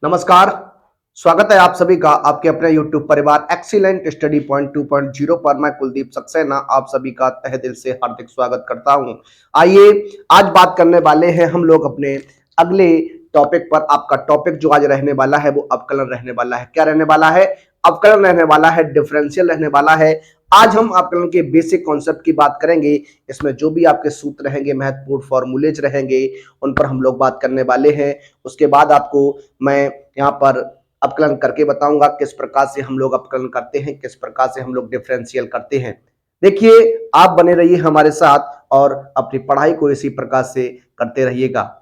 नमस्कार। स्वागत है आप सभी का आपके अपने YouTube परिवार एक्सीलेंट स्टडी पॉइंट 2.0 पर। मैं कुलदीप सक्सेना आप सभी का तहे दिल से हार्दिक स्वागत करता हूं। आइए आज बात करने वाले हैं हम लोग अपने अगले टॉपिक पर। आपका टॉपिक जो आज रहने वाला है वो अवकलन रहने वाला है। क्या रहने वाला है? अवकलन रहने वाला है, डिफरेंशियल रहने वाला है। आज हम अवकलन के बेसिक कॉन्सेप्ट की बात करेंगे। इसमें जो भी आपके सूत्र रहेंगे, महत्वपूर्ण फॉर्मूलेज रहेंगे, उन पर हम लोग बात करने वाले हैं। उसके बाद आपको मैं यहाँ पर अवकलन करके बताऊंगा किस प्रकार से हम लोग अवकलन करते हैं, किस प्रकार से हम लोग डिफरेंशियल करते हैं। देखिए, आप बने रहिए हमारे साथ और अपनी पढ़ाई को इसी प्रकार से करते रहिएगा।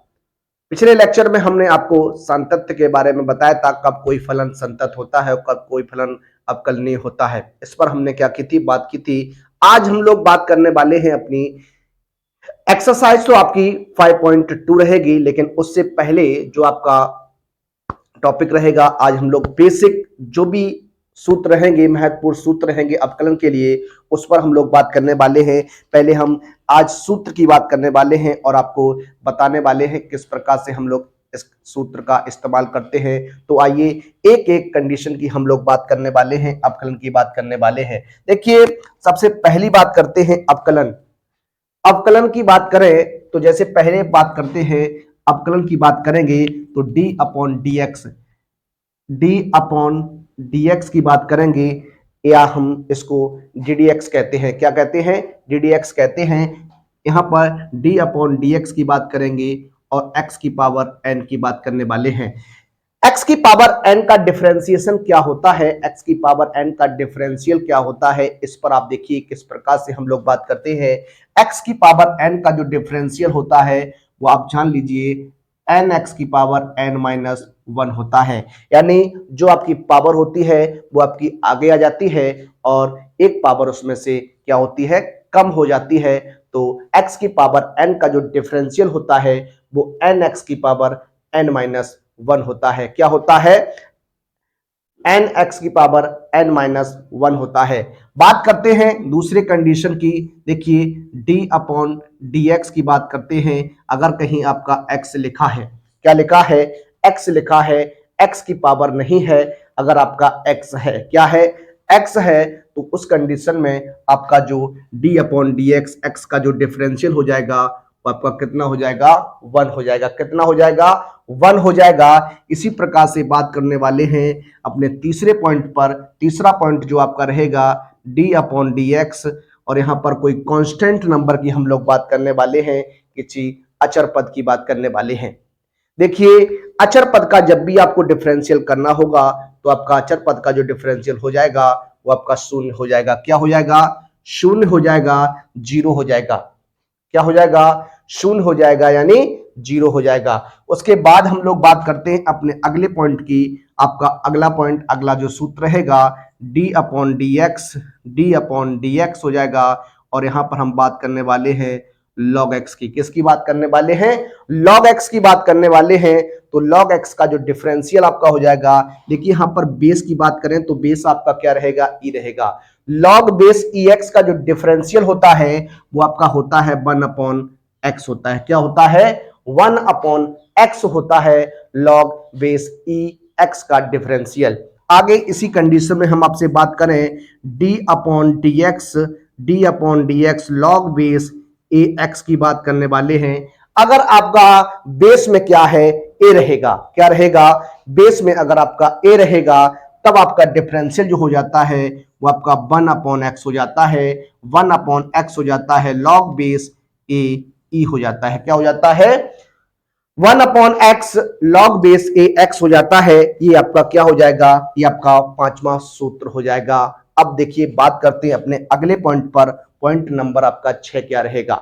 पिछले लेक्चर में हमने आपको संतत्व के बारे में बताया था, कब कोई फलन संतत होता है और कब कोई फलन अवकलनीय होता है। इस पर हमने क्या की थी, बात की थी। आज हम लोग बात करने वाले हैं अपनी एक्सरसाइज। तो आपकी 5.2 रहेगी, लेकिन उससे पहले जो आपका टॉपिक रहेगा, आज हम लोग बेसिक जो भी सूत्र रहेंगे, महत्वपूर्ण सूत्र रहेंगे अवकलन के लिए, उस पर हम लोग बात करने वाले हैं। पहले हम आज सूत्र की बात करने वाले हैं और आपको बताने वाले हैं किस प्रकार से हम लोग इस सूत्र का इस्तेमाल करते हैं। तो आइए एक एक कंडीशन की हम लोग बात करने वाले हैं, अवकलन की बात करने वाले हैं। देखिए, सबसे पहली बात करते हैं अवकलन। अवकलन की बात करें तो जैसे पहले बात करते हैं, अवकलन की बात करेंगे तो डी अपॉन dx की बात करेंगे, या हम इसको ddx कहते हैं। क्या कहते हैं? ddx कहते हैं। यहां पर d अपॉन dx की बात करेंगे और x की पावर n की बात करने वाले हैं। x की पावर n का डिफरेंशिएशन क्या होता है, x की पावर n का डिफरेंशियल क्या होता है, इस पर आप देखिए किस प्रकार से हम लोग बात करते हैं। x की पावर n का जो डिफरेंशियल होता है वो आप जान लीजिए nx की पावर n-1 होता है। यानी जो आपकी पावर होती है वो आपकी आगे आ जाती है और एक पावर उसमें से क्या होती है, कम हो जाती है। तो x की पावर n का जो डिफरेंशियल होता है वो nx की पावर n-1 होता है। क्या होता है? nx की पावर n-1 होता है। बात करते हैं दूसरे कंडीशन की। देखिए, d अपॉन dx की बात करते हैं। अगर कहीं आपका x लिखा है, क्या लिखा है? x लिखा है, x की पावर नहीं है। अगर आपका x है, क्या है? x है, तो उस कंडीशन में आपका जो d अपॉन dx, x का जो डिफरेंशियल हो जाएगा वो आपका कितना हो जाएगा? 1 हो जाएगा। कितना हो जाएगा? 1 हो जाएगा। इसी प्रकार से बात करने वाले हैं अपने तीसरे पॉइंट पर। तीसरा पॉइंट जो आपका रहेगा d अपॉन dx, और यहां पर कोई कांस्टेंट नंबर की हम लोग बात करने वाले हैं, किसी अचर पद की बात करने वाले हैं। देखिए, अचर पद का जब भी आपको डिफरेंशियल करना होगा तो आपका अचर पद का जो डिफरेंशियल हो जाएगा वो आपका शून्य हो जाएगा। क्या हो जाएगा? शून्य हो जाएगा, जीरो हो जाएगा। क्या हो जाएगा? शून्य हो जाएगा, यानी जीरो हो जाएगा। उसके बाद हम लोग बात करते हैं अपने अगले पॉइंट की। आपका अगला पॉइंट, अगला जो सूत्र रहेगा d अपॉन dx हो जाएगा। और यहां पर हम बात करने वाले हैं log x की। किसकी बात करने वाले हैं? log x की बात करने वाले हैं। तो log x का जो डिफरेंशियल आपका हो जाएगा, देखिए यहां पर बेस की बात करें तो बेस आपका क्या रहेगा? e रहेगा। log बेस ex का जो डिफरेंशियल होता है वो आपका होता है 1 अपॉन x होता है। क्या होता है? 1 अपॉन x होता है log बेस ex का डिफरेंशियल। आगे इसी कंडीशन में हम आपसे बात करें d upon dx log base ax की बात करने वाले हैं। अगर आपका बेस में क्या है? a रहेगा। क्या रहेगा? बेस में अगर आपका a रहेगा तब आपका डिफरेंशियल जो हो जाता है वो आपका 1 अपॉन एक्स हो जाता है। 1 अपॉन एक्स हो जाता है log बेस a e हो जाता है। क्या हो जाता है? 1 upon x log base a x हो जाता है। ये आपका क्या हो जाएगा? ये आपका पांचवा सूत्र हो जाएगा। अब देखिए, बात करते हैं अपने अगले पॉइंट पर। पॉइंट नंबर आपका 6 क्या रहेगा?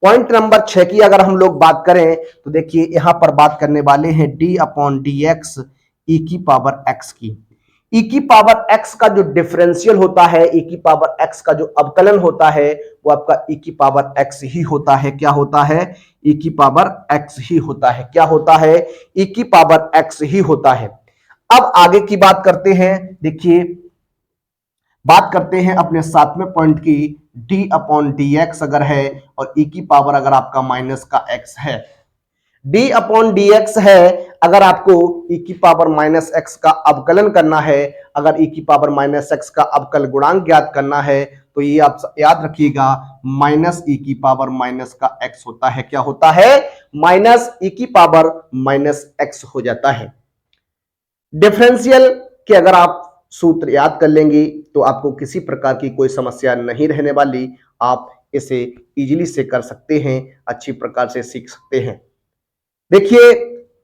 पॉइंट नंबर 6 की अगर हम लोग बात करें तो देखिए यहां पर बात करने वाले हैं d अपॉन dx e की पावर x की। e की पावर x का जो डिफरेंशियल होता है, e की पावर x का जो अवकलन होता है वो आपका e की पावर x ही होता है। क्या होता है? e की पावर x ही होता है। क्या होता है? e की पावर x ही होता है। अब आगे की बात करते हैं। देखिए, बात करते हैं अपने 7वें पॉइंट की। d अपॉन dx अगर है और e की पावर अगर आपका माइनस का x है, d अपॉन dx है, अगर आपको e की पावर माइनस एक्स का अवकलन करना है, अगर e की पावर माइनस एक्स का अवकल गुणांक ज्ञात करना है, तो ये आप याद रखिएगा माइनस e की पावर माइनस का x होता है। क्या होता है? माइनस e की पावर माइनस x हो जाता है। डिफरेंशियल के अगर आप सूत्र याद कर लेंगे तो आपको किसी प्रकार की कोई समस्या नहीं रहने वाली, आप इसे इजीली से कर सकते हैं, अच्छी प्रकार से सीख सकते हैं। देखिए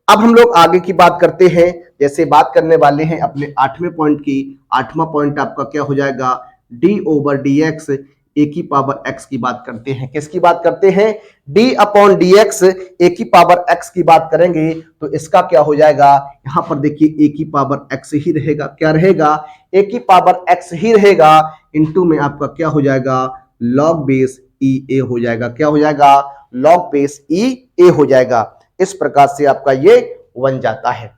अब हम लोग आगे की बात करते हैं, जैसे बात करने वाले हैं अपने 8वें पॉइंट की। 8वां पॉइंट आपका क्या हो जाएगा? डी ओवर डी एक्स ए की पावर एक्स की बात करते हैं। किसकी बात करते हैं? डी अपॉन डी एक्स ए की पावर एक्स की बात करेंगे तो इसका क्या हो जाएगा? यहां पर देखिए ए की पावर एक्स ही रहेगा। क्या रहेगा? ए की पावर एक्स ही रहेगा, इनटू में आपका क्या हो जाएगा? लॉग बेस ई ए हो जाएगा। क्या हो जाएगा? लॉग बेस ई ए हो जाएगा। इस प्रकार से आपका ये बन जाता है।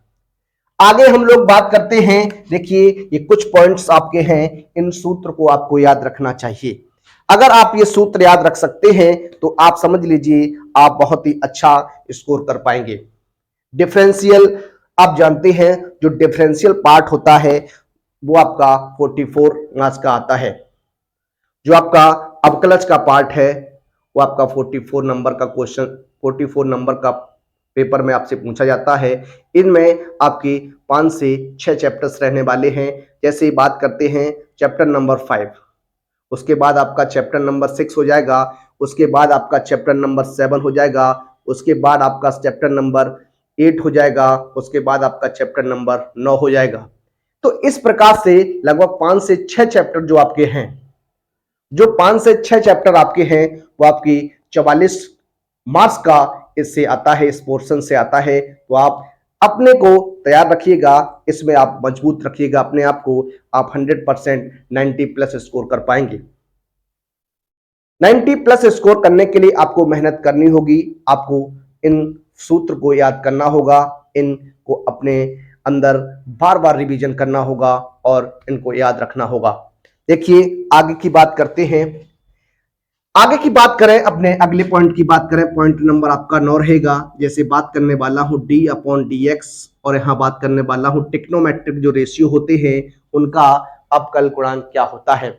आगे हम लोग बात करते हैं। देखिए ये कुछ पॉइंट्स आपके हैं, इन सूत्र को आपको याद रखना चाहिए। अगर आप ये सूत्र याद रख सकते हैं तो आप समझ लीजिए आप बहुत ही अच्छा स्कोर कर पाएंगे। डिफरेंशियल आप जानते हैं, जो डिफरेंशियल पार्ट होता है वो आपका 44 मार्क्स का आता है। जो आपका अवकलज का पार्ट है वो आपका 44 नंबर का क्वेश्चन, 44 नंबर का पेपर में आपसे पूछा जाता है। इनमें आपके 5 से 6 चैप्टर्स रहने वाले हैं। जैसे बात करते हैं चैप्टर नंबर 5, उसके बाद आपका चैप्टर नंबर 6 हो जाएगा, उसके बाद आपका चैप्टर नंबर 7 हो जाएगा, उसके बाद आपका चैप्टर नंबर 8 हो जाएगा, उसके बाद आपका चैप्टर नंबर 9 हो जाएगा। तो इस प्रकार से लगभग 5 से 6 चैप्टर जो आपके हैं, जो 5 से 6 चैप्टर आपके हैं वो आपकी 44 मार्क्स का इससे आता है, इस पोर्शन से आता है। तो आप अपने को तैयार रखिएगा, इसमें आप मजबूत रखिएगा अपने आप को, आप 100% 90 प्लस स्कोर कर पाएंगे। 90 प्लस स्कोर करने के लिए आपको मेहनत करनी होगी, आपको इन सूत्र को याद करना होगा, इनको अपने अंदर बार बार रिवीजन करना होगा और इनको याद रखना होगा। देखिए आगे की बात करते हैं। आगे की बात करें, अपने अगले पॉइंट की बात करें, पॉइंट नंबर आपका 9 रहेगा। जैसे बात करने वाला हूं डी अपॉन डी एक्स, और यहां बात करने वाला हूं टिक्नोमेट्रिक जो रेशियो होते हैं उनका अवकल गुणांक क्या होता है।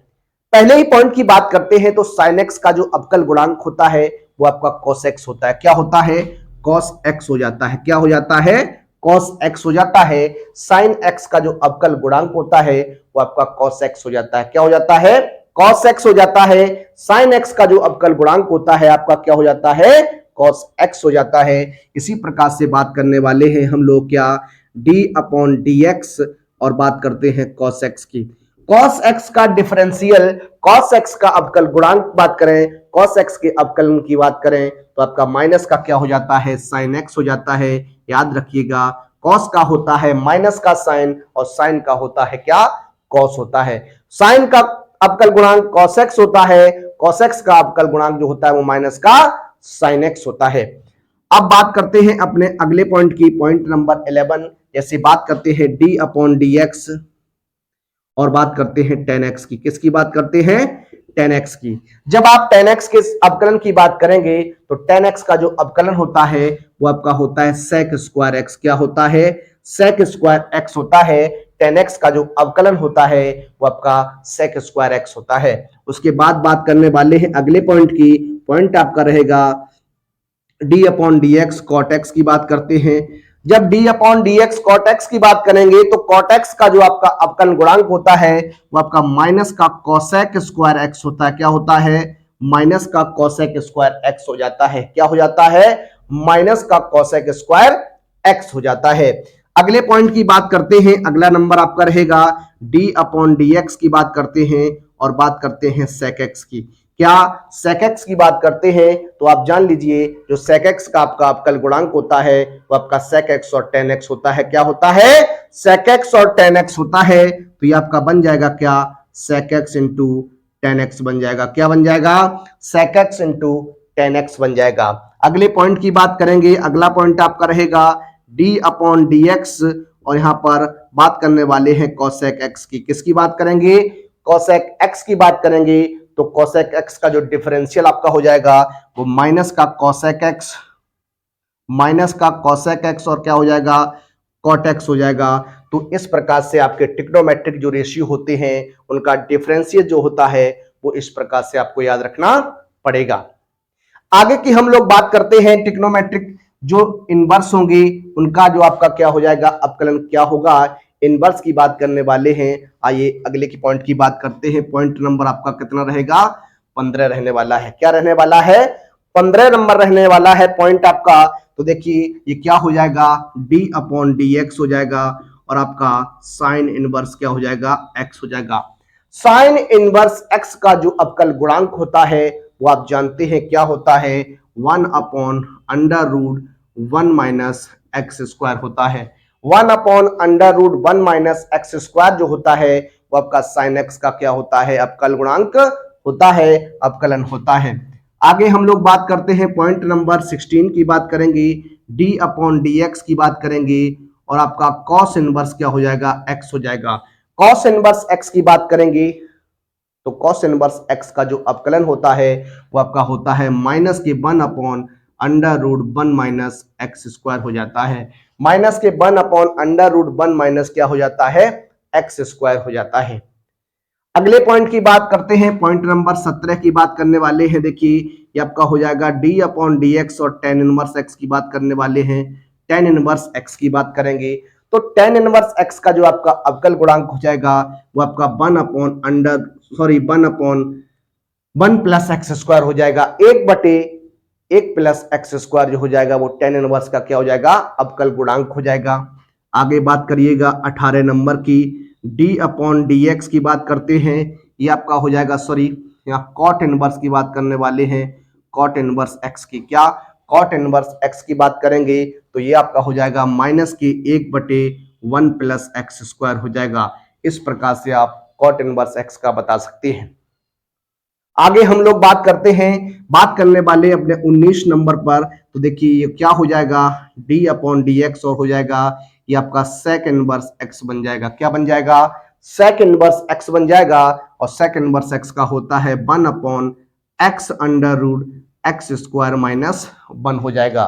पहले ही पॉइंट की बात करते हैं तो साइन एक्स का जो अवकल गुणांक होता है वो आपका कॉस एक्स होता है। क्या होता है? कॉस एक्स हो जाता है। क्या हो जाता है? कॉस एक्स हो जाता है। साइन एक्स का जो अवकल गुणांक होता है वो आपका कॉस एक्स हो जाता है। क्या हो जाता है? कॉस एक्स हो जाता है। साइन एक्स का जो अवकल गुणांक होता है आपका क्या हो जाता है? कॉस एक्स हो जाता है। इसी प्रकार से बात करने वाले हैं हम लोग क्या? डी अपॉन डी एक्स, और बात करते हैं कॉस एक्स की। कॉस एक्स का डिफरेंशियल, कॉस एक्स का अवकल गुणांक बात करें, कॉस एक्स के अवकलन की बात करें तो आपका माइनस का क्या हो जाता है? साइन एक्स हो जाता है। याद रखिएगा कॉस का होता है माइनस का साइन, और साइन का होता है क्या? कॉस होता है। साइन का अवकल गुणांक cos x होता है, cos x का अवकल गुणांक जो होता है वो माइनस का sin x होता है। अब बात करते हैं अपने अगले पॉइंट की, पॉइंट नंबर 11। जैसे बात करते हैं d अपॉन डी एक्स, और बात करते हैं tan x की। किसकी बात करते हैं? tan x की। जब आप tan x के अवकलन की बात करेंगे तो tan x का जो अवकलन होता है वो आपका होता है sec स्क्वायर x। क्या होता है? sec स्क्वायर x होता है। tan x का जो अवकलन होता है वो आपका sec स्क्वायर x होता है। उसके बाद बात करने वाले हैं अगले पॉइंट की। पॉइंट आपका रहेगा d upon D X cot X की बात करते हैं। जब d upon D X cot X की बात करेंगे तो कॉट एक्स का जो आपका अवकलन गुणांक होता है वो आपका माइनस का कोसेक स्क्वायर एक्स होता है। क्या होता है? माइनस का कोसेक स्क्वायर एक्स हो जाता है। क्या हो जाता है? माइनस का कोसेक स्क्वायर एक्स हो जाता है। अगले पॉइंट की बात करते हैं, अगला नंबर आपका रहेगा d अपॉन डी एक्स की बात करते हैं, और बात करते हैं सेक एक्स की। क्या सेक एक्स की बात करते हैं तो आप जान लीजिए जो सेक एक्स का आपका अवकल गुणांक होता है वो आपका सेक एक्स और टेन एक्स होता है। क्या होता है? सेक एक्स और टेन एक्स होता है। तो ये आपका बन जाएगा क्या? Sec X into tan X बन जाएगा। क्या बन जाएगा? Sec X into tan X बन जाएगा। अगले पॉइंट की बात करेंगे, अगला पॉइंट आपका रहेगा d अपॉन डी एक्स, और यहां पर बात करने वाले हैं कोसेक एक्स की। किसकी बात करेंगे? कोसेक एक्स की बात करेंगे। तो कोसेक एक्स का जो डिफरेंशियल आपका हो जाएगा वो माइनस का कोसेक एक्स, माइनस का cosec x और क्या हो जाएगा cot x हो जाएगा। तो इस प्रकार से आपके ट्रिग्नोमेट्रिक जो रेशियो होते हैं उनका डिफरेंशियल जो होता है वो इस प्रकार से आपको याद रखना पड़ेगा। आगे की हम लोग बात करते हैं ट्रिग्नोमेट्रिक जो इनवर्स होंगे उनका जो आपका क्या हो जाएगा अवकलन क्या होगा, इनवर्स की बात करने वाले हैं। आइए अगले की पॉइंट की बात करते हैं। पॉइंट नंबर आपका कितना रहेगा 15 रहने वाला है। क्या रहने वाला है 15 नंबर रहने वाला है पॉइंट आपका। तो देखिए ये क्या हो जाएगा d अपॉन डी एक्स हो जाएगा और आपका साइन इनवर्स क्या हो जाएगा x हो जाएगा। साइन इनवर्स x का जो अवकल गुणांक होता है वो आप जानते हैं क्या होता है 1 upon under root 1 minus X square होता है। 1 upon under root 1 minus X square जो होता है वो आपका साइन एक्स का क्या होता है अवकल गुणांक होता है, अवकलन होता है। आगे हम लोग बात करते हैं पॉइंट नंबर 16 की बात करेंगे, d अपॉन डी एक्स की बात करेंगे और आपका कॉस इनवर्स क्या हो जाएगा x हो जाएगा। कॉस इनवर्स x की बात करेंगे तो कॉस इनवर्स x का जो अवकलन होता है वो आपका होता है माइनस के 1 upon under root 1 minus X square हो जाता है। माइनस के 1 अपॉन अंडर रूट 1 माइनस क्या हो जाता है एक्स स्क्वायर हो जाता है। अगले पॉइंट की बात करते हैं, पॉइंट नंबर 17 की बात करने वाले हैं। देखिए ये आपका हो जाएगा d अपॉन डी एक्स और टेन इनवर्स x की बात करने वाले हैं। टेन इनवर्स x की बात करेंगे तो टेन इनवर्स x का जो आपका अवकल गुणांक हो जाएगा वो आपका 1 अपॉन 1 प्लस एक्स स्क्वायर हो जाएगा। 1/1 प्लस एक्स स्क्वायर जो हो जाएगा वो टेन इनवर्स का क्या हो जाएगा अवकल गुणांक हो जाएगा। आगे बात करिएगा 18 नंबर की, d अपॉन डी एक्स की बात करते हैं। ये आपका हो जाएगा यहाँ कॉट इनवर्स की बात करने वाले हैं। कॉट इनवर्स x की क्या कॉट इनवर्स x की बात करेंगे तो ये आपका हो जाएगा माइनस के 1/1 प्लस एक्स स्क्वायर हो जाएगा। इस प्रकार से आप कॉट इनवर्स x का बता सकते हैं। आगे हम लोग बात करते हैं, बात करने वाले अपने 19 नंबर पर। तो देखिए ये क्या हो जाएगा d अपॉन डी एक्स और हो जाएगा ये आपका सेक इनवर्स x बन जाएगा। क्या बन जाएगा सेक इनवर्स x बन जाएगा और सेक इनवर्स x का होता है 1 upon X under root X square minus 1 हो जाएगा।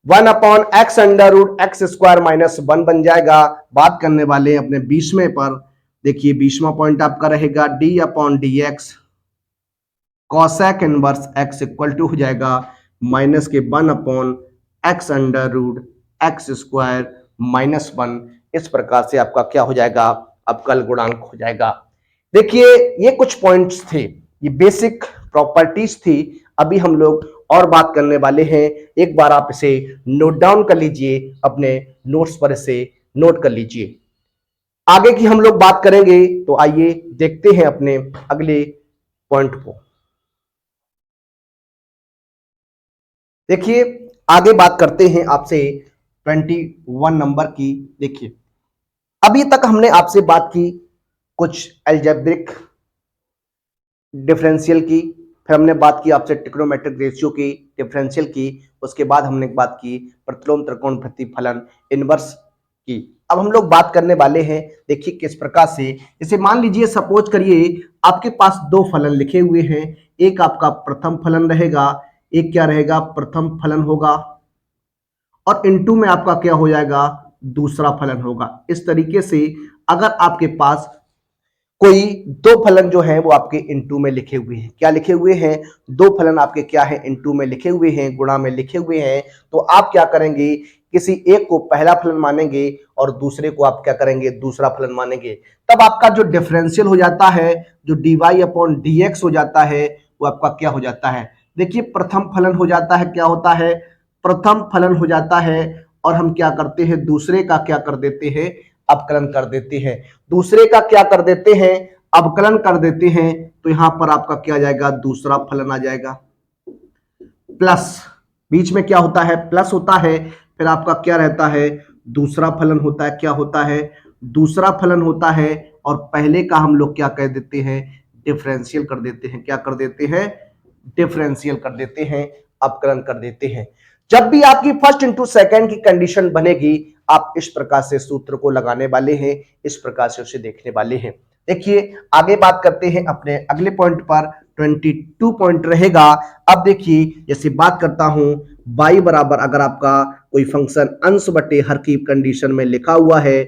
1 upon X under root X square minus 1 बन जाएगा। बात करने वाले अपने 20वें पर। देखिए 20वां पॉइंट आपका रहेगा d upon D X cosec inverse x equal to हो जाएगा माइनस के 1 upon X under root X square minus 1। इस प्रकार से आपका क्या हो जाएगा अवकल गुणांक हो जाएगा। देखिए ये कुछ पॉइंट्स थे, ये बेसिक प्रॉपर्टीज थी। अभी हम लोग और बात करने वाले हैं। एक बार आप इसे नोट डाउन कर लीजिए, अपने नोट्स पर इसे नोट कर लीजिए। आगे की हम लोग बात करेंगे तो आइए देखते हैं अपने अगले पॉइंट को। देखिए आगे बात करते हैं आपसे 21 नंबर की। देखिए अभी तक हमने आपसे बात की कुछ अलजेब्रिक डिफरेंशियल की, फिर हमने बात की आपसे ट्रिग्नोमेट्रिक रेशियो की, डिफरेंशियल की, उसके बाद हमने बात की प्रतिलोम त्रिकोण प्रतिफलन इनवर्स की। अब हम लोग बात करने वाले हैं देखिए किस प्रकार से। जैसे मान लीजिए सपोज करिए आपके पास दो फलन लिखे हुए हैं, एक आपका प्रथम फलन रहेगा, एक क्या रहेगा प्रथम फलन होगा और इनटू में आपका क्या हो जाएगा दूसरा फलन होगा। इस तरीके से अगर आपके पास कोई दो फलन जो है वो आपके इनटू में लिखे हुए हैं, क्या लिखे हुए हैं दो फलन आपके क्या है इनटू में लिखे हुए हैं, गुणा में लिखे हुए हैं, तो आप क्या करेंगे किसी एक को पहला फलन मानेंगे और दूसरे को आप क्या करेंगे दूसरा फलन मानेंगे। तब आपका जो डिफरेंशियल हो जाता है, जो dy अपॉन डी एक्स हो जाता है वो आपका क्या हो जाता है। देखिए प्रथम फलन हो जाता है, क्या होता है प्रथम फलन हो जाता है और हम क्या करते हैं दूसरे का क्या कर देते हैं अवकलन कर देते हैं। दूसरे का क्या कर देते हैं अवकलन कर देते हैं तो यहां पर आपका क्या आ जाएगा दूसरा फलन आ जाएगा। प्लस बीच में क्या होता है प्लस होता है, फिर आपका क्या रहता है दूसरा फलन होता है, क्या होता है दूसरा फलन होता है और पहले का हम लोग क्या कह देते हैं डिफरेंशियल कर देते हैं। क्या कर देते हैं डिफरेंशियल कर देते हैं, अवकलन कर देते हैं। जब भी आपकी फर्स्ट इंटू सेकंड की कंडीशन बनेगी आप इस प्रकार से सूत्र को लगाने वाले हैं, इस प्रकार से उसे देखने वाले हैं। देखिए आगे बात करते हैं अपने अगले पॉइंट पर, 22 पॉइंट रहेगा। अब देखिए जैसे बात करता हूं y बराबर अगर आपका कोई फंक्शन अंश बटे हर की कंडीशन में लिखा हुआ है,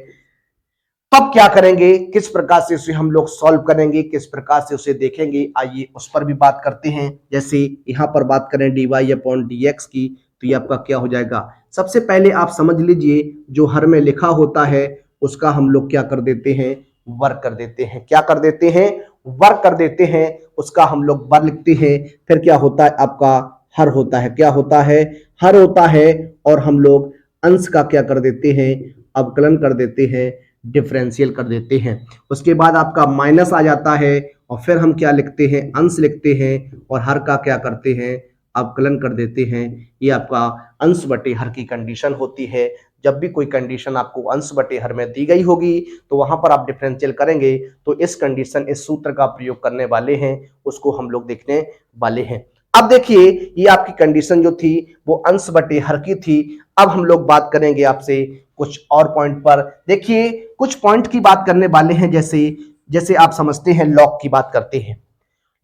तब क्या करेंगे, किस प्रकार से उसे हम लोग सॉल्व करेंगे, किस प्रकार से उसे देखेंगे, आइए उस पर भी बात करते हैं। जैसे यहां पर बात करें dy अपॉन dx की, तो ये आपका क्या हो जाएगा, सबसे पहले आप समझ लीजिए जो हर में लिखा होता है उसका हम लोग क्या कर देते हैं, वर्ग कर देते हैं। क्या कर देते हैं, वर्ग कर देते हैं, उसका हम लोग वर्ग लिखते हैं। फिर क्या होता है आपका हर होता है, क्या होता है, हर होता है, और हम लोग अंश का क्या कर देते हैं, अवकलन कर देते हैं, डिफरेंशियल कर देते हैं। उसके बाद आपका माइनस आ जाता है, और फिर हम क्या लिखते हैं, अंश लिखते हैं, और हर का क्या करते हैं, अवकलन कर देते हैं। ये आपका अंश बटे हर की कंडीशन होती है। जब भी कोई कंडीशन आपको अंश बटे हर में दी गई होगी तो वहां पर आप डिफरेंशियल करेंगे, तो इस कंडीशन, इस सूत्र का प्रयोग करने वाले हैं, उसको हम लोग देखने वाले हैं। अब देखिए ये आपकी कंडीशन जो थी वो अंश बटे हर की थी। अब हम लोग बात करेंगे आपसे कुछ और पॉइंट पर। देखिए कुछ पॉइंट की बात करने वाले हैं, जैसे जैसे आप समझते हैं लॉग की बात करते हैं।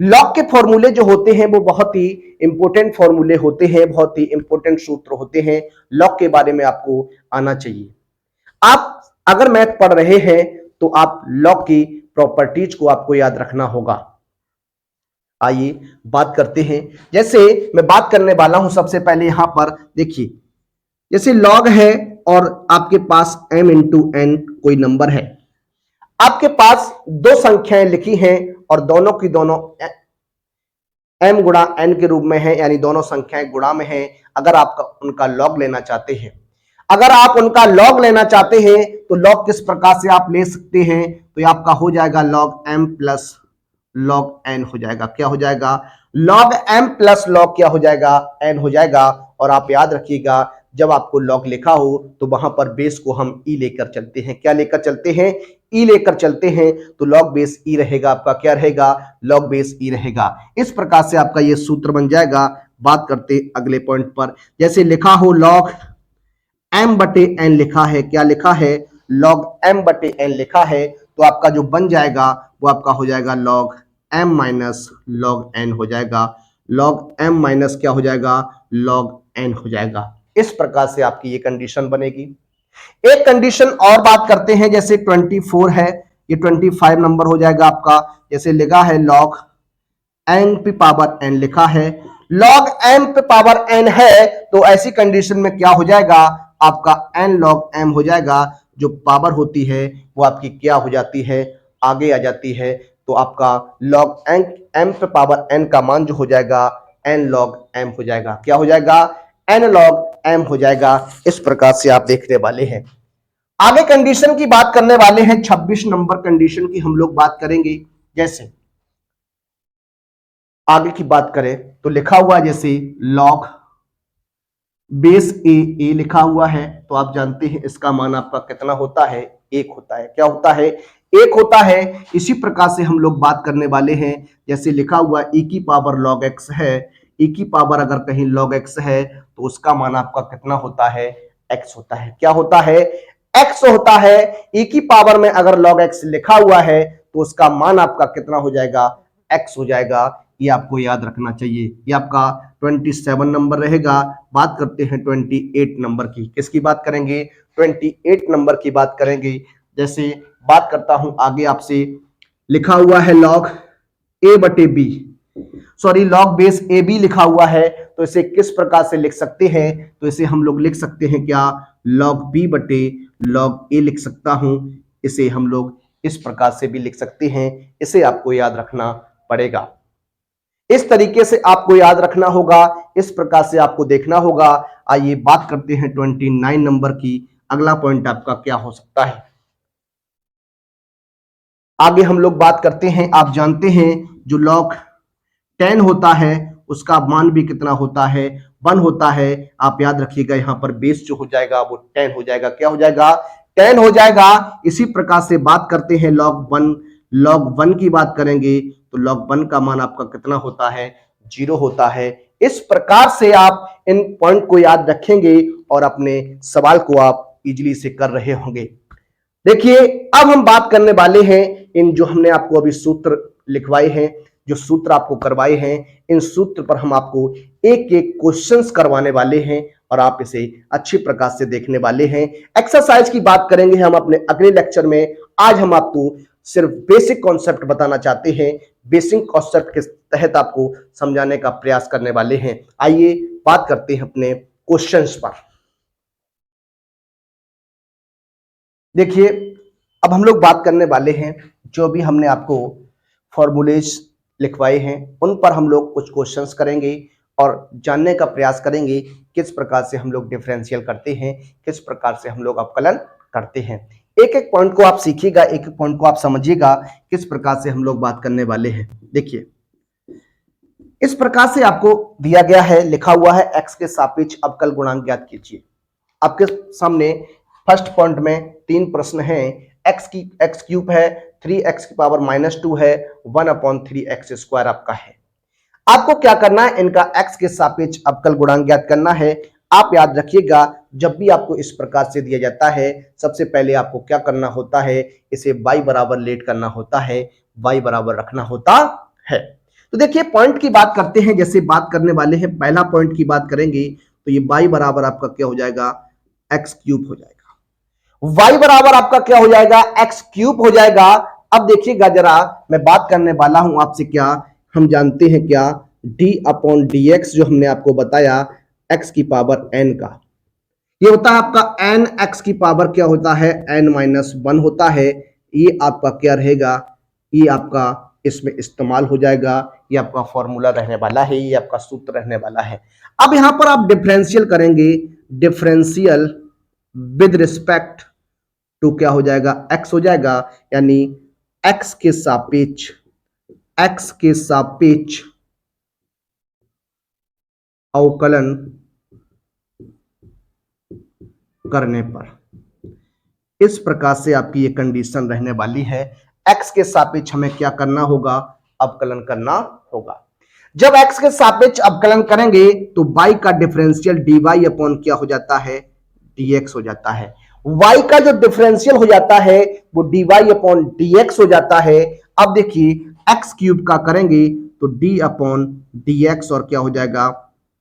लॉग के फॉर्मूले जो होते हैं वो बहुत ही इंपॉर्टेंट फॉर्मूले होते हैं, बहुत ही इंपॉर्टेंट सूत्र होते हैं। लॉग के बारे में आपको आना चाहिए। आप अगर मैथ पढ़ रहे हैं तो आप लॉग की प्रॉपर्टीज को आपको याद रखना होगा। आइए बात करते हैं। जैसे मैं बात करने वाला हूं सबसे पहले यहां पर देखिए, जैसे लॉग है और आपके पास m इंटू एन कोई नंबर है, आपके पास दो संख्याएं लिखी हैं और दोनों की दोनों m गुणा n के रूप में है, यानी दोनों संख्याएं गुणा में हैं। अगर आप उनका लॉग लेना चाहते हैं, अगर आप उनका लॉग लेना चाहते हैं तो लॉग किस प्रकार से आप ले सकते हैं, तो ये आपका हो जाएगा log m plus log n हो जाएगा। क्या हो जाएगा, लॉग m प्लस लॉग क्या हो जाएगा, n हो जाएगा। और आप याद रखिएगा जब आपको लॉग लिखा हो तो वहां पर बेस को हम ई लेकर चलते हैं। क्या लेकर चलते हैं, ई लेकर चलते हैं। तो लॉग बेस ई रहेगा, आपका क्या रहेगा, लॉग बेस ई रहेगा। इस प्रकार से आपका ये सूत्र बन जाएगा। बात करते अगले पॉइंट पर, जैसे लिखा हो लॉग m बटे n लिखा है, क्या लिखा है, लॉग m बटे n लिखा है, तो आपका जो बन जाएगा वो आपका हो जाएगा log m minus log n हो जाएगा। लॉग m माइनस क्या हो जाएगा, लॉग n हो जाएगा। इस प्रकार से आपकी ये कंडीशन बनेगी। एक कंडीशन और बात करते हैं, जैसे 24 है, ये 25 नंबर हो जाएगा आपका। जैसे लिखा है लॉग n पे पावर n लिखा है, लॉग m पे पावर n है, तो ऐसी कंडीशन में क्या हो जाएगा, आपका n लॉग m हो जाएगा। जो पावर होती है वो आपकी क्या हो जाती है, आगे आ जाती है। तो आपका लॉग m पे पावर n का मान जो हो जाएगा n लॉग m हो जाएगा। क्या हो जाएगा, n लॉग m हो जाएगा। इस प्रकार से आप देखने वाले हैं। आगे कंडीशन की बात करने वाले हैं, 26 नंबर कंडीशन की हम लोग बात करेंगे। जैसे आगे की बात करें तो लिखा हुआ जैसे लॉग बेस ए लिखा हुआ है, तो आप जानते हैं इसका मान आपका कितना होता है, एक होता है। क्या होता है, एक होता है। इसी प्रकार से हम लोग बात करने वाले हैं, जैसे लिखा हुआ e की पावर log x है, e की पावर अगर कहीं log x है तो उसका मान आपका कितना होता है, x होता है। क्या होता है, x होता है। e की पावर में अगर log x लिखा हुआ है तो उसका मान आपका कितना हो जाएगा, x हो जाएगा। ये आपको याद रखना चाहिए। ये आपका 27 नंबर रहेगा। बात करते हैं 28 नंबर की। किसकी बात करेंगे, 28 नंबर की बात करेंगे। जैसे बात करता हूं आगे आपसे, लिखा हुआ है लॉग ए बटे B, sorry log base A B लिखा हुआ है, तो इसे किस प्रकार से लिख सकते हैं, तो इसे हम लोग लिख सकते हैं क्या, लॉग बी बटे लॉग ए लिख सकता हूं। इसे हम लोग इस प्रकार से भी लिख सकते हैं। इसे आपको याद रखना पड़ेगा। इस तरीके से आपको याद रखना होगा, इस प्रकार से आपको देखना होगा। आइए बात करते हैं 29 नंबर की। अगला पॉइंट आपका क्या हो सकता है, आगे हम लोग बात करते हैं। आप जानते हैं जो लॉग 10 होता है उसका मान भी कितना होता है, 1 होता है। आप याद रखिएगा यहाँ पर बेस जो हो जाएगा वो 10 हो जाएगा। क्या हो जाएगा, 10 हो जाएगा। इसी प्रकार से बात करते हैं लॉग 1 की बात करेंगे तो लॉग 1 का मान आपका कितना होता है, 0 होता है। इस प्रकार से आप इन पॉइंट को याद रखेंगे और अपने सवाल को आप इजीली से कर रहे होंगे। देखिए अब हम बात करने वाले हैं इन जो हमने आपको अभी सूत्र लिखवाए हैं, जो सूत्र आपको करवाए हैं, इन सूत्र पर हम आपको एक एक क्वेश्चंस करवाने वाले हैं और आप इसे अच्छी प्रकार से देखने वाले हैं। एक्सरसाइज की बात करेंगे हम अपने अगले लेक्चर में। आज हम आपको सिर्फ बेसिक कॉन्सेप्ट बताना चाहते हैं, बेसिक कॉन्सेप्ट के तहत आपको समझाने का प्रयास करने वाले हैं। आइए बात करते हैं अपने क्वेश्चंस पर। देखिए, अब हम लोग बात करने वाले हैं जो भी हमने आपको फॉर्मूलेज लिखवाए हैं उन पर हम लोग कुछ क्वेश्चंस करेंगे और जानने का प्रयास करेंगे किस प्रकार से हम लोग डिफरेंशियल करते हैं, किस प्रकार से हम लोग अवकलन करते हैं। एक एक पॉइंट को आप सीखिएगा, एक एक पॉइंट को आप समझिएगा किस प्रकार से हम लोग बात करने वाले हैं। देखिए, इस प्रकार से आपको दिया गया है, लिखा हुआ है x के सापेक्ष अवकल गुणांक ज्ञात कीजिए। आपके सामने फर्स्ट पॉइंट में 3 प्रश्न हैं। x क्यूब है, 3x की पावर -2 है, 1/3x² आपका है। आपको क्या करना है, इनका x के सापेक्ष अवकल गुणांक ज्ञात करना है। आप याद रखिएगा, जब भी आपको इस प्रकार से दिया जाता है सबसे पहले आपको क्या करना होता है, इसे y बराबर लेट करना होता है, y बराबर रखना होता है। तो देखिए, पॉइंट की बात करते हैं, जैसे बात करने वाले हैं, पहला पॉइंट की बात करेंगे तो ये y बराबर आपका क्या हो जाएगा, x क्यूब हो जाएगा। y बराबर आपका क्या हो जाएगा, x क्यूब हो जाएगा। अब देखिएगा जरा, मैं बात करने वाला हूं आपसे, क्या हम जानते हैं क्या, d/dx जो हमने आपको बताया x की पावर n का, ये होता है आपका n, x की पावर क्या होता है, n-1 होता है। ये आपका क्या रहेगा, ये आपका इसमें इस्तेमाल हो जाएगा, ये आपका फॉर्मूला रहने वाला है, ये आपका सूत्र रहने वाला है। अब यहां पर आप डिफरेंशियल करेंगे, डिफरेंशियल विद रिस्पेक्ट टू क्या हो जाएगा, x हो जाएगा, यानी x के सापेक्ष अवकलन करने पर इस प्रकार से आपकी ये कंडीशन रहने वाली है। x के सापेक्ष हमें क्या करना होगा, अवकलन करना होगा। जब x के सापेक्ष अवकलन करेंगे तो y का डिफरेंशियल dy अपॉन क्या हो जाता है, dx हो जाता है। y का जो डिफरेंशियल हो जाता है वो dy अपॉन dx हो जाता है। अब देखिए, x क्यूब का करेंगे तो d अपॉन dx और क्या हो जाएगा,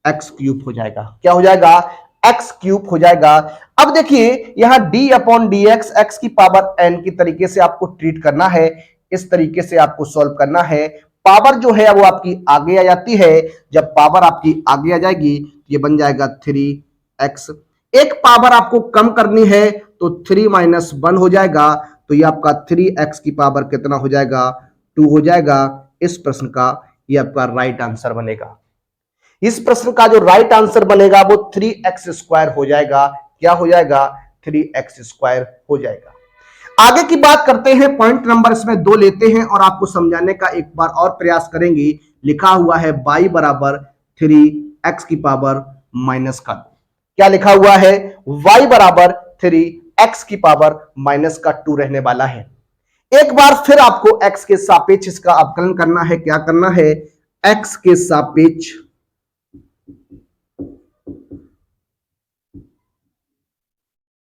x क्यूब हो जाएगा। क्या हो जाएगा, x क्यूब हो जाएगा। अब देखिए, यहां d अपॉन dx x की पावर n की तरीके से आपको ट्रीट करना है, इस तरीके से आपको सॉल्व करना है। पावर जो है वो आपकी आगे आ जाती है, जब पावर आपकी आगे आ जाएगी तो ये बन जाएगा 3x। एक पावर आपको कम करनी है तो 3 - 1 हो जाएगा, तो ये आपका 3x की पावर कितना हो जाएगा, 2 हो जाएगा। इस प्रश्न का ये आपका राइट आंसर बनेगा। इस प्रश्न का जो राइट आंसर बनेगा वो 3x² हो जाएगा। क्या हो जाएगा, 3x² हो जाएगा। आगे की बात करते हैं, पॉइंट नंबर इसमें 2 लेते हैं और आपको समझाने का एक बार और प्रयास करेंगे। लिखा हुआ है y बराबर 3x की पावर -2। क्या लिखा हुआ है, y बराबर 3x की पावर -2 रहने वाला है। एक बार फिर आपको x के सापेक्ष इसका अवकलन करना है। क्या करना है, x के सापेक्ष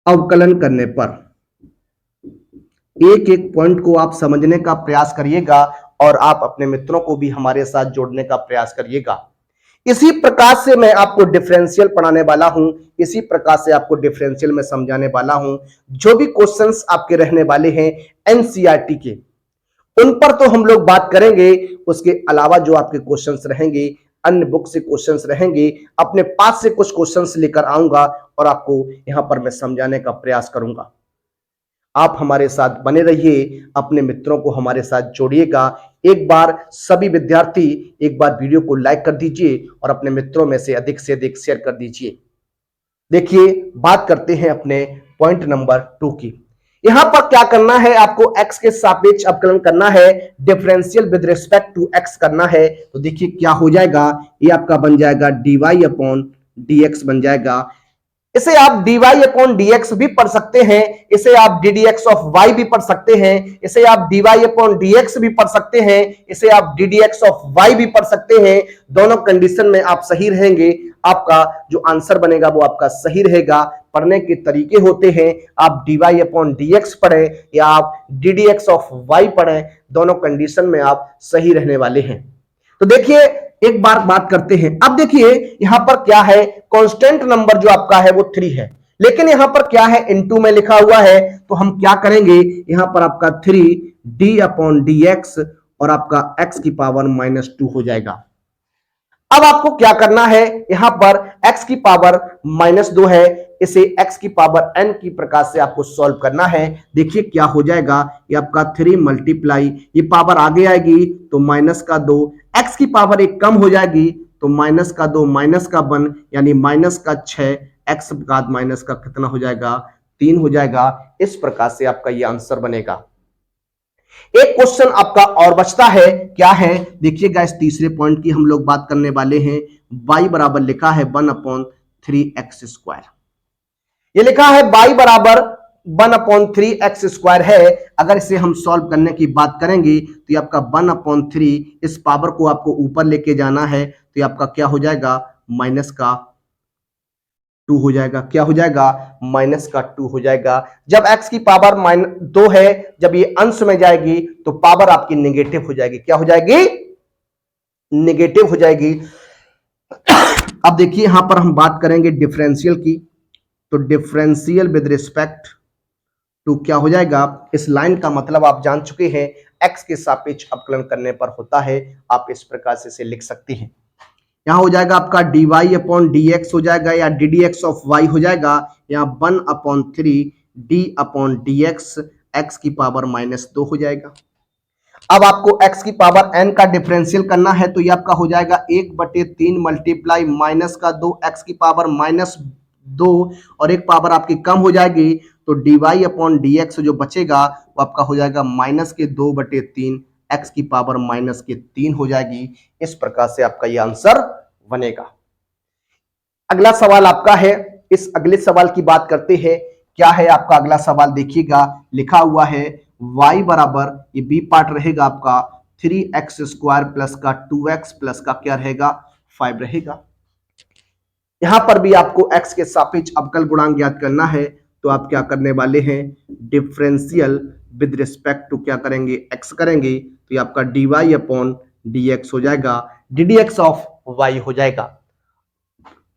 अवकलन करने पर एक एक पॉइंट को आप समझने का प्रयास करिएगा और आप अपने मित्रों को भी हमारे साथ जोड़ने का प्रयास करिएगा। इसी प्रकार से मैं आपको डिफरेंशियल पढ़ाने वाला हूं, इसी प्रकार से आपको डिफरेंशियल में समझाने वाला हूं। जो भी क्वेश्चंस आपके रहने वाले हैं एनसीईआरटी के, उन पर तो हम लोग बात करेंगे। उसके अलावा जो आपके क्वेश्चंस रहेंगे, अन्य बुक से क्वेश्चंस रहेंगे, अपने पास से कुछ क्वेश्चंस लेकर आऊंगा और आपको यहां पर मैं समझाने का प्रयास करूंगा। आप हमारे साथ बने रहिए, अपने मित्रों को हमारे साथ जोड़िएगा। एक बार सभी विद्यार्थी एक बार वीडियो को लाइक कर दीजिए और अपने मित्रों में से अधिक शेयर कर दीजिए। देखिए, बात करते हैं अपने पॉइंट नंबर 2 की। यहां पर क्या करना है, आपको x के सापेक्ष अवकलन करना है, differential with respect to x करना है। तो देखिए क्या हो जाएगा, ये आपका बन जाएगा dy अपॉन dx बन जाएगा। इसे आप dy अपॉन dx भी पढ़ सकते हैं, इसे आप ddx ऑफ y भी पढ़ सकते हैं, इसे आप dy अपॉन dx भी पढ़ सकते हैं, इसे आप ddx ऑफ y भी पढ़ सकते हैं। दोनों कंडीशन में आप सही रहेंगे, आपका जो आंसर बनेगा वो आपका सही रहेगा। पढ़ने के तरीके होते हैं। आप dy अपॉन dx पढ़ें या आप ddx ऑफ y पढ़ें, दोनों कंडीशन में आप सही रहने वाले हैं। तो देखिए एक बार बात करते हैं। अब देखिए यहां पर क्या है, कांस्टेंट नंबर जो आपका है वो 3 है, लेकिन यहां पर क्या है, इनटू में लिखा हुआ है, तो हम क्या करेंगे, यहां पर आपका 3d अपॉन dx और आपका x की पावर -2 हो जाएगा। अब आपको क्या करना है, यहां पर x की पावर -2 है, इसे x की पावर n की प्रकार से आपको सॉल्व करना है। देखिए क्या हो जाएगा, ये आपका 3 मल्टीप्लाई, ये पावर आगे आएगी तो -2, x की पावर एक कम हो जाएगी तो -2 -1 यानी -6, x बाद माइनस का कितना हो जाएगा, 3 हो जाएगा। इस प्रकार से आपका ये आंसर बनेगा। एक क्वेश्चन आपका और बचता है, क्या है, देखिएगा इस तीसरे पॉइंट की हम लोग बात करने वाले हैं। y बराबर लिखा है 1/3x², ये लिखा है y बराबर 1/3x² है। अगर इसे हम सॉल्व करने की बात करेंगे तो ये आपका 1/3, इस पावर को आपको ऊपर लेके जाना है तो ये आपका क्या हो जाएगा, -2 हो जाएगा। क्या हो जाएगा, -2 हो जाएगा। जब x की पावर -2 है, जब ये अंश में जाएगी तो पावर आपकी नेगेटिव हो जाएगी। क्या हो जाएगी, नेगेटिव हो जाएगी। अब देखिए यहां पर हम बात करेंगे डिफरेंशियल की, तो डिफरेंशियल विद रिस्पेक्ट टू क्या हो जाएगा, इस लाइन का मतलब आप जान चुके हैं, x के सापेक्ष अवकलन करने पर होता है। आप इस प्रकार से इसे लिख सकते हैं। यहां हो जाएगा आपका dy अपॉन dx हो जाएगा या ddx ऑफ y हो जाएगा, यहाँ 1/3 d अपॉन dx x की पावर -2 हो जाएगा। अब आपको x की पावर n का डिफरेंशियल करना है, तो ये आपका हो जाएगा 1/3 मल्टीप्लाई -2 x की पावर -2 और एक पावर आपकी कम हो जाएगी, तो dy अपॉन dx जो बचेगा वो आपका हो जाएगा -2/3 x की पावर -3 हो जाएगी। इस प्रकार से आपका ये आंसर बनेगा। अगला सवाल आपका है, इस अगले सवाल की बात करते हैं। क्या है आपका अगला सवाल, देखिएगा लिखा हुआ है y बराबर, ये बी पार्ट रहेगा आपका 3x² प्लस का 2x प्लस का क्या रहेगा, 5 रहेगा। यहां पर भी आपको x के सापेक्ष अवकल गुणांक ज्ञात करना है, तो आप क्या करने वाले हैं, डिफरेंशियल विद रिस्पेक्ट टू क्या करेंगे, x करेंगे, तो ये आपका dy अपॉन dx हो जाएगा, ddx ऑफ y हो जाएगा।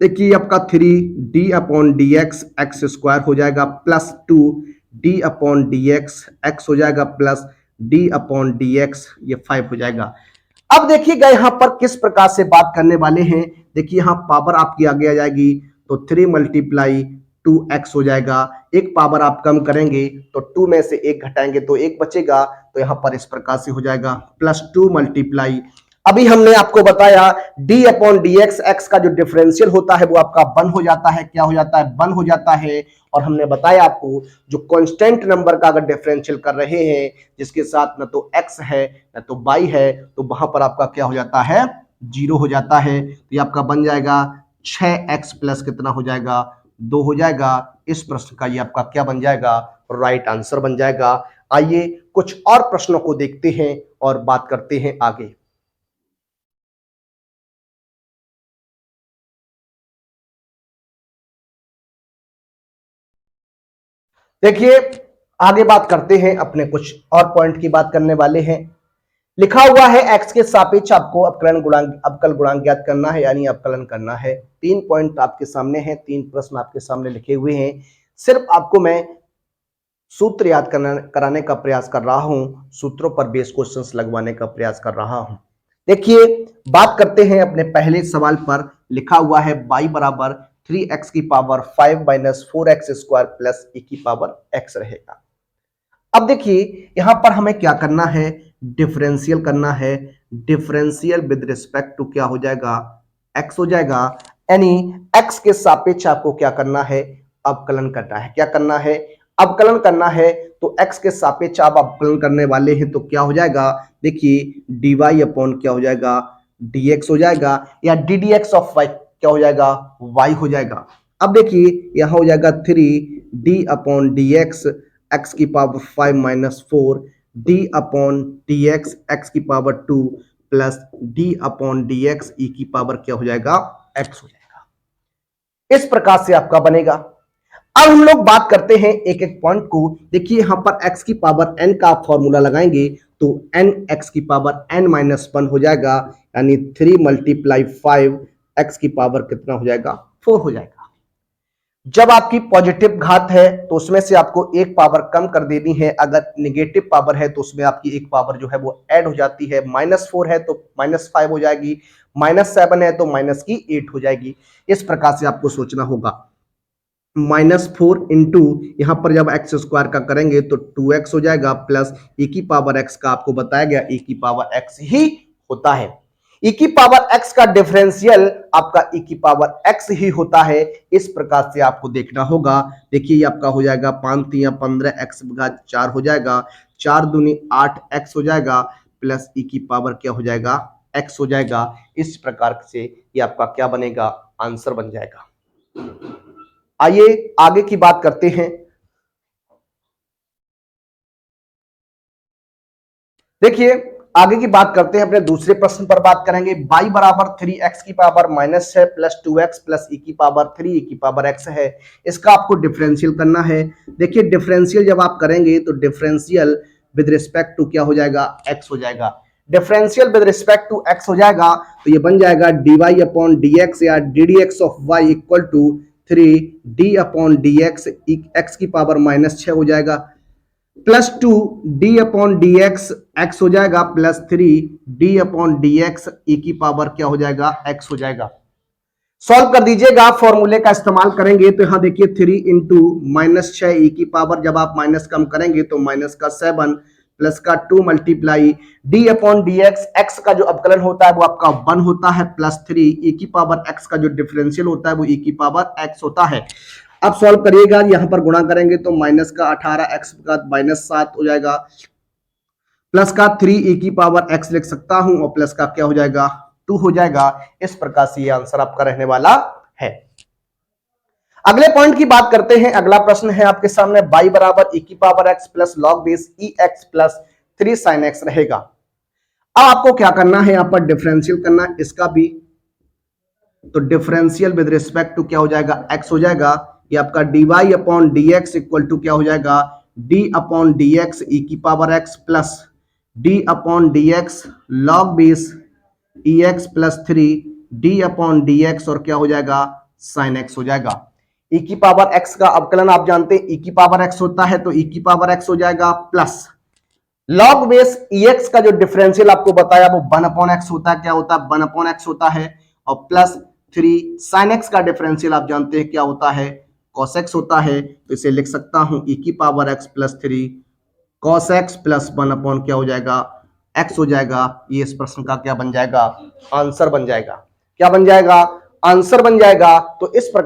देखिए आपका 3d अपॉन dx x² हो जाएगा plus 2d upon dx x हो जाएगा प्लस d अपॉन dx ये 5 हो जाएगा। अब देखिएगा यहां पर किस प्रकार से बात करने वाले हैं। देखिए यहां पावर आपकी आगे आ जाएगी, तो 3 मल्टीप्लाई 2x हो जाएगा, एक पावर आप कम करेंगे तो 2 में से 1 घटाएंगे तो 1 बचेगा, तो यहां पर इस प्रकार से हो जाएगा +2 मल्टीप्लाई, अभी हमने आपको बताया d अपॉन dx x का जो डिफरेंशियल होता है वो आपका 1 हो जाता है। क्या हो जाता है, 1 हो जाता है। और हमने बताया आपको जो कांस्टेंट नंबर का अगर डिफरेंशियल कर रहे हैं, जिसके साथ न तो x है न तो y है, तो वहां पर आपका क्या हो जाता है, 0 हो जाता है। तो ये आपका बन जाएगा 6x प्लस कितना हो जाएगा, 2 हो जाएगा। इस प्रश्न का ये आपका क्या बन जाएगा, राइट आंसर बन जाएगा। आइए कुछ और प्रश्नों को देखते हैं और बात करते हैं आगे। देखिए आगे बात करते हैं, अपने कुछ और पॉइंट की बात करने वाले हैं। लिखा हुआ है x के सापेक्ष आपको अवकल गुणांक ज्ञात करना है, यानी अवकलन करना है। 3 पॉइंट आपके सामने हैं, 3 प्रश्न आपके सामने लिखे हुए हैं। सिर्फ आपको मैं सूत्र याद कराने का प्रयास कर रहा हूं, सूत्रों पर बेस क्वेश्चंस लगवाने का प्रयास कर रहा हूं। देखिए बात करते हैं अपने पहले सवाल पर। लिखा हुआ है y बराबर 3x की power 5 minus 4x² plus e की पावर x रहेगा। अब देखिए यहां पर हमें क्या करना है, डिफरेंशियल करना है। डिफरेंशियल विद रिस्पेक्ट टू क्या हो जाएगा, x हो जाएगा, यानी x के सापेक्ष आपको क्या करना है, अवकलन करना है। क्या करना है, अवकलन करना है। तो x के सापेक्ष आप अवकलन करने वाले हैं, तो क्या हो जाएगा, देखिए dy अपॉन क्या हो जाएगा, dx हो जाएगा, या ddx ऑफ y क्या हो जाएगा, y हो जाएगा। अब देखिए यहां हो जाएगा 3d अपॉन dx x की power 5 minus 4 d upon dx x की power 2 plus d upon dx e की पावर क्या हो जाएगा, x हो जाएगा। इस प्रकार से आपका बनेगा। अब हम लोग बात करते हैं एक एक पॉइंट को। देखिए यहां पर x की पावर n का आप फॉर्मूला लगाएंगे तो n x की पावर n माइनस 1 हो जाएगा, यानी 3 मल्टीप्लाई 5 x की पावर कितना हो जाएगा, 4 हो जाएगा। जब आपकी पॉजिटिव घात है तो उसमें से आपको एक पावर कम कर देनी है, अगर निगेटिव पावर है तो उसमें आपकी एक पावर जो है वो ऐड हो जाती है। -4 है तो -5 हो जाएगी, -7 है तो माइनस की 8 हो जाएगी। इस प्रकार से आपको सोचना होगा। -4 इंटू यहां पर जब एक्स स्क्वायर का करेंगे तो 2x हो जाएगा, प्लस e की पावर x का आपको बताया गया e की पावर x ही होता है। e की पावर x का डिफरेंशियल आपका e की पावर x ही होता है। इस प्रकार से आपको देखना होगा। देखिए ये आपका हो जाएगा 5 3 15 x घात 4 हो जाएगा, 4 दूनी 8 x हो जाएगा, प्लस e की पावर क्या हो जाएगा, x हो जाएगा। इस प्रकार से ये आपका क्या बनेगा, आंसर बन जाएगा। आइए आगे की बात करते हैं। देखिए आगे की बात करते हैं, अपने दूसरे प्रश्न पर बात करेंगे। y बराबर 3x की power -6 plus 2x plus e की पावर 3 e की पावर x है। इसका आपको डिफरेंशियल करना है। देखिए डिफरेंशियल जब आप करेंगे तो डिफरेंशियल विद रिस्पेक्ट टू क्या हो जाएगा, x हो जाएगा। Differential with respect to x हो जाएगा तो ये बन जाएगा dy अपॉन dx या ddx of y equal to 3d upon dx, x की पावर -6 हो जाएगा, plus 2 d upon D X हो जाएगा, plus 3 d upon D X E की पावर क्या हो जाएगा, x हो जाएगा। सॉल्व कर दीजिएगा, फॉर्मूले का इस्तेमाल करेंगे तो यहां देखिए 3 इंटू -6 ई की पावर, जब आप माइनस कम करेंगे तो माइनस का 7 प्लस का 2 multiply d upon D x का जो अवकलन होता है वो आपका 1 होता है, प्लस 3 e की पावर x का जो डिफरेंशियल होता है वो e की पावर x होता है। अब सॉल्व करिएगा, यहां पर गुणा करेंगे तो माइनस का 18x का -7 हो जाएगा, प्लस का 3 e की पावर x लिख सकता हूं और प्लस का क्या हो जाएगा, 2 हो जाएगा। इस प्रकार से ये आंसर आपका रहने वाला है। अगले पॉइंट की बात करते हैं। अगला प्रश्न है आपके सामने, y बराबर e की power x plus log base ex plus 3 sin x रहेगा। अब आपको क्या करना है, यहां पर डिफरेंशियल करना है इसका भी, तो डिफरेंशियल विद रिस्पेक्ट टू क्या हो जाएगा, x हो जाएगा। ये आपका dy upon D X equal to क्या हो जाएगा, d upon D X E की power x plus d upon D X log base ex plus 3 d upon D X और क्या हो जाएगा, साइन x हो जाएगा। e की पावर x का अवकलन आप जानते हैं e की पावर x होता है, तो e की पावर x हो जाएगा, प्लस लॉग बेस ex का जो डिफरेंशियल आपको बताया वो 1 अपॉन x होता है, क्या होता है, 1 अपॉन x होता है, और प्लस 3 sin x का डिफरेंशियल आप जानते हैं क्या होता है, cos x होता है। तो इसे लिख सकता हूं e की power x plus 3 cos x plus 1 upon क्या हो जाएगा, x हो जाएगा। ये इस प्रश्न का क्या बन जाएगा, आंसर बन जाएगा। क्या बन जाएगा, आंसर बन जाएगा। तो इस प्रकार